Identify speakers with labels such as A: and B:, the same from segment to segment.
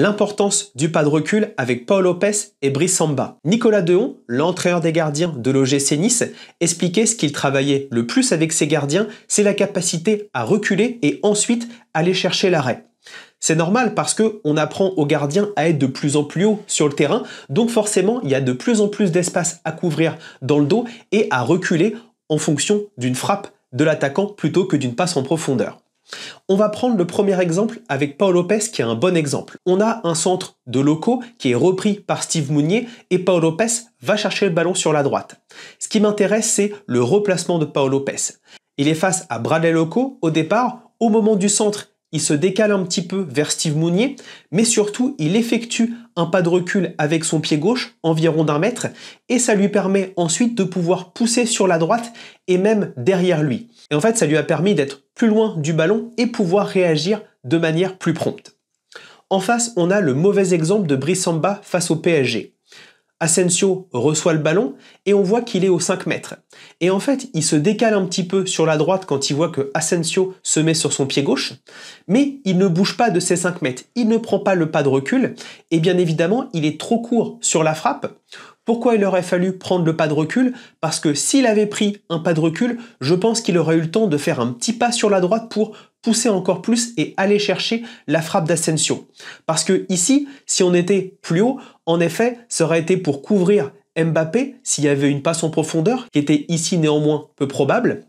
A: L'importance du pas de recul avec Pau Lopez et Brice Samba. Nicolas Dehon, l'entraîneur des gardiens de l'OGC Nice, expliquait ce qu'il travaillait le plus avec ses gardiens, c'est la capacité à reculer et ensuite aller chercher l'arrêt. C'est normal parce qu'on apprend aux gardiens à être de plus en plus haut sur le terrain, donc forcément il y a de plus en plus d'espace à couvrir dans le dos et à reculer en fonction d'une frappe de l'attaquant plutôt que d'une passe en profondeur. On va prendre le premier exemple avec Pau Lopez qui est un bon exemple. On a un centre de Loco qui est repris par Steve Mounier et Pau Lopez va chercher le ballon sur la droite. Ce qui m'intéresse, c'est le replacement de Pau Lopez. Il est face à Bradley Loco au départ. Au moment du centre, il se décale un petit peu vers Steve Mounier, mais surtout, il effectue un pas de recul avec son pied gauche, environ d'1 mètre, et ça lui permet ensuite de pouvoir pousser sur la droite et même derrière lui. Et en fait, ça lui a permis d'être plus loin du ballon et pouvoir réagir de manière plus prompte. En face, on a le mauvais exemple de Brice Samba face au PSG. Asensio reçoit le ballon et on voit qu'il est aux 5 mètres. Et en fait, il se décale un petit peu sur la droite quand il voit que Asensio se met sur son pied gauche, mais il ne bouge pas de ses 5 mètres, il ne prend pas le pas de recul, et bien évidemment, il est trop court sur la frappe. Pourquoi il aurait fallu prendre le pas de recul? Parce que s'il avait pris un pas de recul, je pense qu'il aurait eu le temps de faire un petit pas sur la droite pour pousser encore plus et aller chercher la frappe d'Asensio. Parce que ici, si on était plus haut, en effet, ça aurait été pour couvrir Mbappé s'il y avait une passe en profondeur, qui était ici néanmoins peu probable,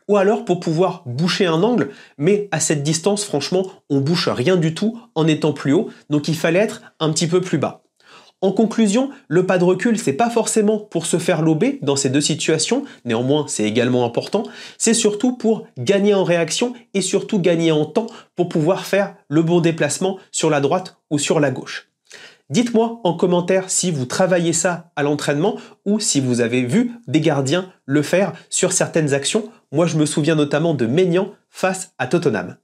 A: ou alors pour pouvoir boucher un angle, mais à cette distance, franchement, on bouche rien du tout en étant plus haut, donc il fallait être un petit peu plus bas. En conclusion, le pas de recul, c'est pas forcément pour se faire lober dans ces deux situations, néanmoins c'est également important, c'est surtout pour gagner en réaction et surtout gagner en temps pour pouvoir faire le bon déplacement sur la droite ou sur la gauche. Dites-moi en commentaire si vous travaillez ça à l'entraînement ou si vous avez vu des gardiens le faire sur certaines actions. Moi je me souviens notamment de Maignan face à Tottenham.